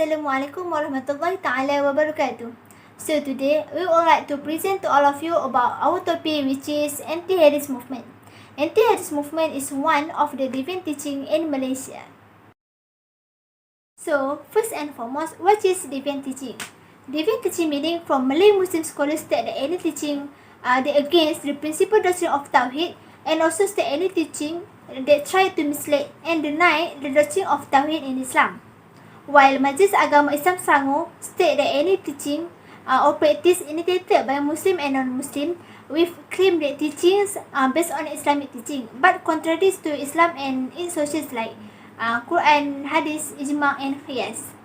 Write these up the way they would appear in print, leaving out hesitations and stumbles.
Assalamualaikum warahmatullahi ta'ala wabarakatuh. So today, we would like to present to all of you about our topic, which is anti-Hadith movement. Anti-Hadith movement is one of the different teaching in Malaysia. So, first and foremost, what is different teaching? Different teaching meaning from Malay Muslim scholars that any teaching that against the principal doctrine of Tawhid, and also state any teaching that try to mislead and deny the doctrine of Tawhid in Islam. While Majlis Agama Islam Selangor state that any teaching or practice initiated by Muslim and non-Muslim with claim that teachings are based on Islamic teaching but contradicts to Islam and its sources like Quran, Hadith, Ijma' and Qiyas.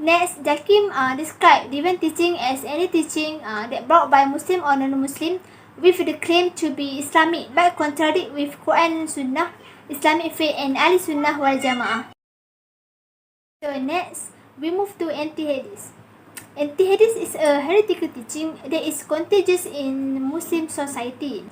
Next, Jakim described different teaching as any teaching that brought by Muslim or non-Muslim with the claim to be Islamic but contradict with Quran and Sunnah, Islamic faith and Ahli Sunnah wal Jama'ah. So next, we move to anti-Hadith. Anti-Hadith is a heretical teaching that is contagious in Muslim society.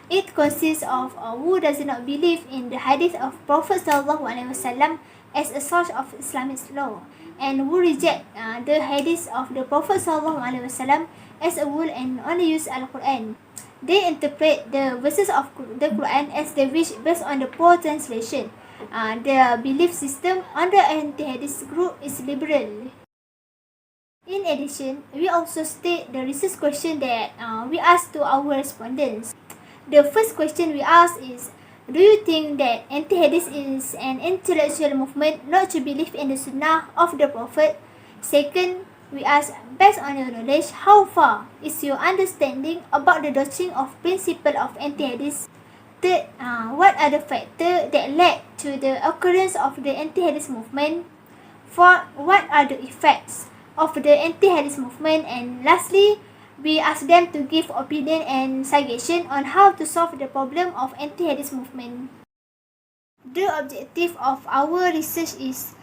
It consists of who does not believe in the Hadith of Prophet ﷺ as a source of Islamic law, and who reject the Hadith of the Prophet ﷺ as a rule and only use Al-Quran. They interpret the verses of the Quran as they wish based on the poor translation. The belief system under anti-Hadith group is liberal. In addition, we also state the research question that we asked to our respondents. The first question we asked is, do you think that anti-Hadith is an intellectual movement not to believe in the Sunnah of the Prophet? Second, we asked, based on your knowledge, how far is your understanding about the doctrine of principle of anti-Hadith? Third, what are the factors that led to the occurrence of the anti-Hadith movement? Fourth, what are the effects of the anti-Hadith movement? And lastly, we ask them to give opinion and suggestion on how to solve the problem of anti-Hadith movement. The objective of our research is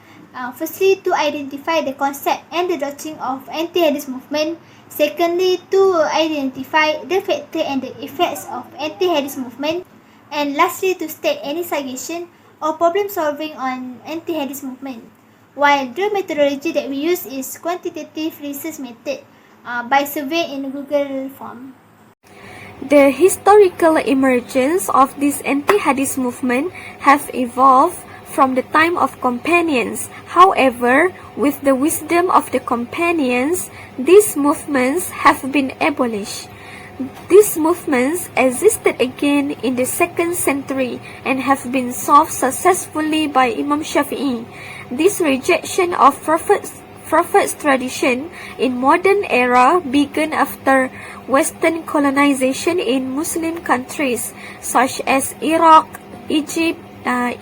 firstly to identify the concept and the doctrine of anti-Hadith movement. Secondly, to identify the factor and the effects of anti-Hadith movement. And lastly, to state any suggestion or problem solving on anti-Hadith movement. While the methodology that we use is quantitative research method by survey in Google form. The historical emergence of this anti-Hadith movement have evolved from the time of companions. However, with the wisdom of the companions, these movements have been abolished. These movements existed again in the 2nd century and have been solved successfully by Imam Shafi'i. This rejection of Prophet's tradition in modern era began after Western colonization in Muslim countries such as Iraq, Egypt,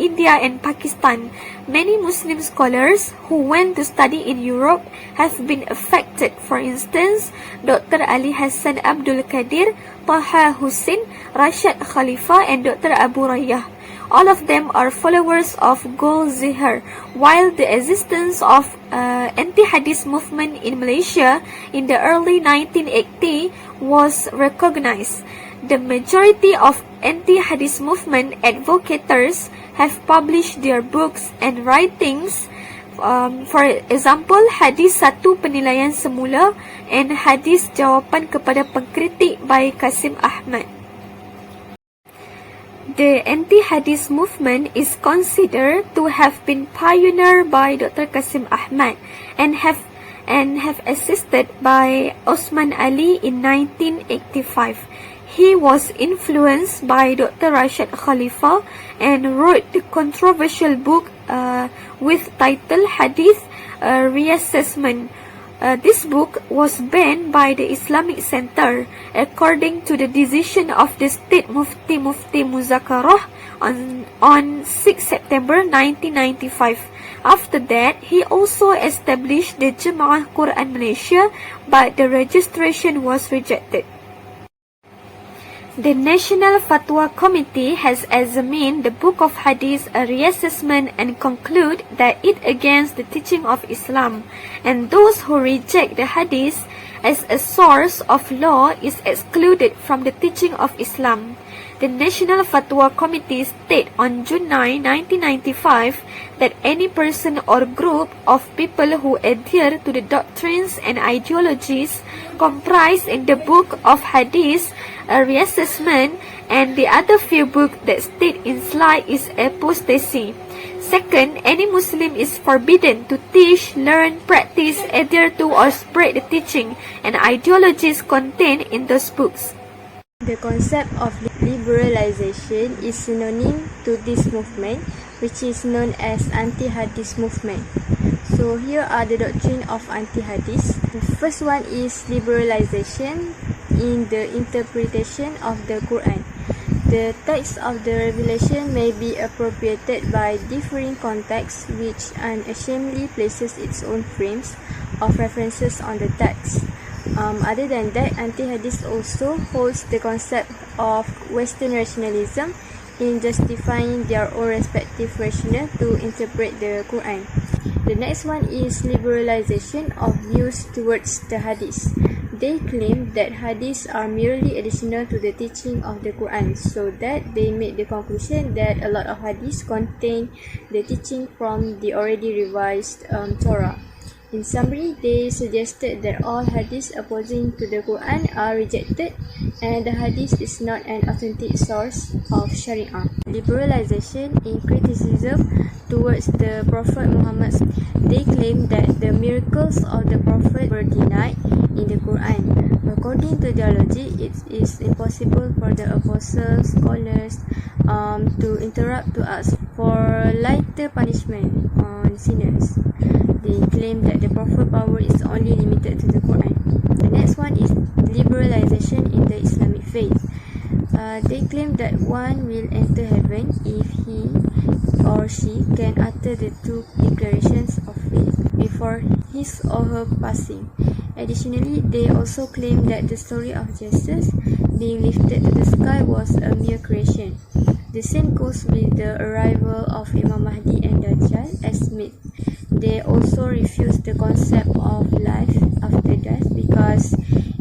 India and Pakistan. Many Muslim scholars who went to study in Europe have been affected. For instance, Dr. Ali Hassan Abdul Qadir, Taha Hussain, Rashad Khalifa and Dr. Abu Rayyah. All of them are followers of Gul Zihar. While the existence of anti-Hadith movement in Malaysia in the early 1980s was recognized, the majority of anti-Hadith movement advocates have published their books and writings. For example, Hadith 1 Penilaian Semula and Hadith Jawapan kepada Pengkritik by Kasim Ahmad. The anti-Hadith movement is considered to have been pioneered by Dr. Kasim Ahmad and have assisted by Osman Ali in 1985. He was influenced by Dr. Rashad Khalifa and wrote the controversial book with title Hadith Reassessment. This book was banned by the Islamic Center according to the decision of the State Mufti Muzakarah on 6 September 1995. After that, he also established the Jemaah Quran Malaysia, but the registration was rejected. The National Fatwa Committee has examined the Book of Hadith a reassessment and conclude that it against the teaching of Islam, and those who reject the Hadith as a source of law is excluded from the teaching of Islam. The National Fatwa Committee stated on June 9, 1995 that any person or group of people who adhere to the doctrines and ideologies comprised in the book of Hadith, a reassessment, and the other few books that state in slide is apostasy. Second, any Muslim is forbidden to teach, learn, practice, adhere to, or spread the teaching and ideologies contained in those books. The concept of liberalization is synonym to this movement, which is known as anti-hadith movement. So here are the doctrine of anti-hadith. The first one is liberalization in the interpretation of the Quran. The text of the revelation may be appropriated by differing contexts, which unashamedly places its own frames of references on the text. Other than that, anti-hadith also holds the concept of Western rationalism in justifying their own respective rationale to interpret the Quran. The next one is liberalization of views towards the hadith. They claim that hadiths are merely additional to the teaching of the Quran, so that they made the conclusion that a lot of hadiths contain the teaching from the already revised Torah. In summary, they suggested that all hadiths opposing to the Quran are rejected and the hadith is not an authentic source of Sharia. Liberalization in criticism towards the Prophet Muhammad. They claim that the miracles of the Prophet were denied in the Quran. According to their logic, it is impossible for the apostles, scholars to interrupt to ask for lighter punishment on sinners. They claim that the Prophet power is only limited to the Quran. The next one is liberalization in the Islamic faith. They claim that one will enter heaven if he or she can utter the two declarations of faith before his or her passing. Additionally, they also claim that the story of Jesus being lifted to the sky was a mere creation. The same goes with the arrival of Imam Mahdi and Dajjal as myth. They also refuse the concept of life after death because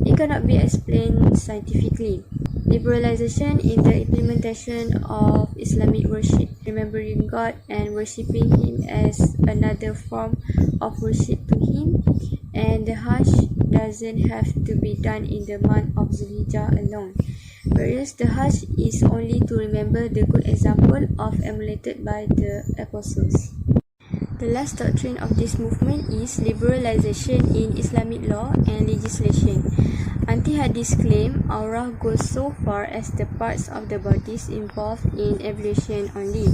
it cannot be explained scientifically. Liberalization in the implementation of Islamic worship, remembering God and worshipping Him as another form of worship to Him, and the Hajj doesn't have to be done in the month of Zulhijjah alone, whereas the Hajj is only to remember the good example of emulated by the apostles. The last doctrine of this movement is liberalization in Islamic law and legislation. Anti-hadith claim aurah goes so far as the parts of the bodies involved in ablution only.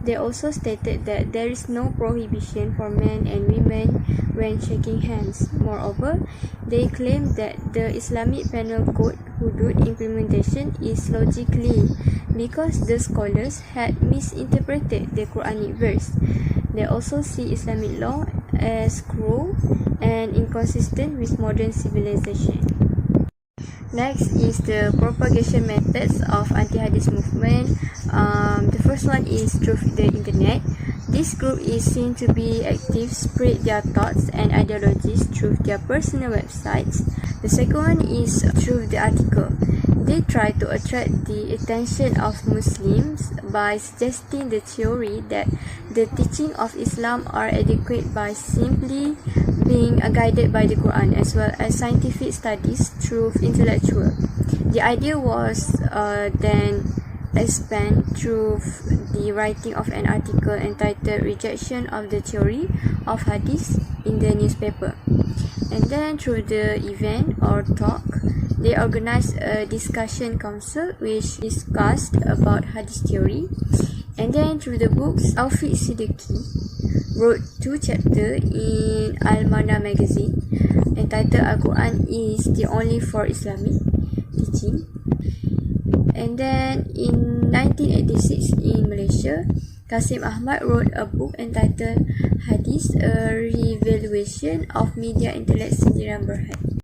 They also stated that there is no prohibition for men and women when shaking hands. Moreover, they claim that the Islamic Penal Code Hudud implementation is logically because the scholars had misinterpreted the Quranic verse. They also see Islamic law as cruel and inconsistent with modern civilization. Next is the propagation methods of anti-hadith movement. The first one is through the internet. This group is seen to be active, spread their thoughts and ideologies through their personal websites. The second one is through the article. They try to attract the attention of Muslims by suggesting the theory that the teaching of Islam are adequate by simply being guided by the Quran, as well as scientific studies through intellectual. The idea was then expand through the writing of an article entitled Rejection of the Theory of Hadith in the newspaper. And then through the event or talk, they organized a discussion council which discussed about Hadith theory. And then through the books, Taufik Siddiqui wrote 2 chapters in Al-Mana magazine entitled Al-Quran is the only for Islamic teaching. And then in 1986 in Malaysia, Qasim Ahmad wrote a book entitled Hadith, a Revaluation of Media Intellect Sindiran Berhad.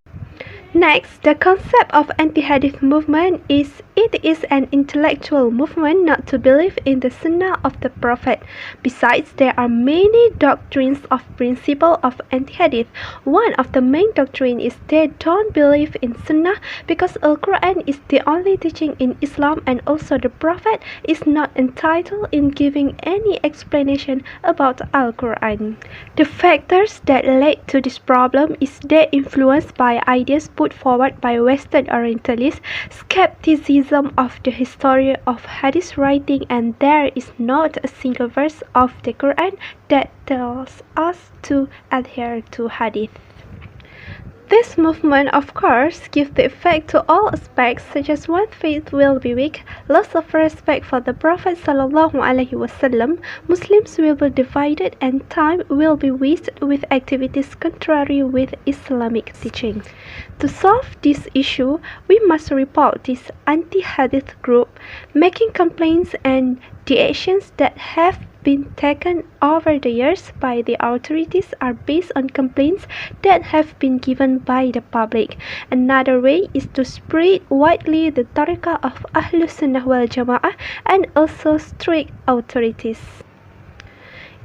Next, the concept of anti-hadith movement is it is an intellectual movement not to believe in the sunnah of the Prophet. Besides, there are many doctrines of principle of anti-hadith. One of the main doctrine is they don't believe in sunnah because Al-Quran is the only teaching in Islam, and also the Prophet is not entitled in giving any explanation about Al-Quran. The factors that led to this problem is they influenced by ideas put forward by Western Orientalists, skepticism of the history of Hadith writing, and there is not a single verse of the Quran that tells us to adhere to Hadith. This movement, of course, gives the effect to all aspects, such as one's faith will be weak, loss of respect for the Prophet ﷺ, Muslims will be divided, and time will be wasted with activities contrary with Islamic teachings. To solve this issue, we must report this anti-hadith group, making complaints, and the actions that have been taken over the years by the authorities are based on complaints that have been given by the public. Another way is to spread widely the tariqah of Ahlus Sunnah wal Jama'ah and also strict authorities.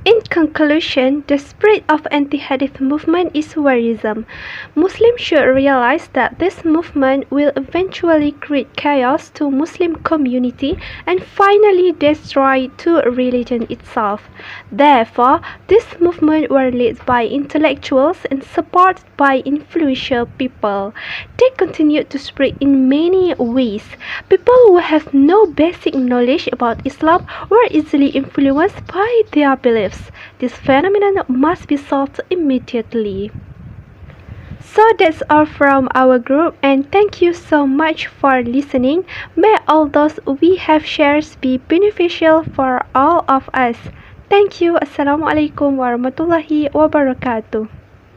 In conclusion, the spread of anti-hadith movement is worrisome. Muslims should realize that this movement will eventually create chaos to Muslim community and finally destroy to religion itself. Therefore, this movement were led by intellectuals and supported by influential people. They continue to spread in many ways. People who have no basic knowledge about Islam were easily influenced by their beliefs. This phenomenon must be solved immediately. So that's all from our group, and thank you so much for listening. May all those we have shared be beneficial for all of us. Thank you. Assalamualaikum warahmatullahi wabarakatuh.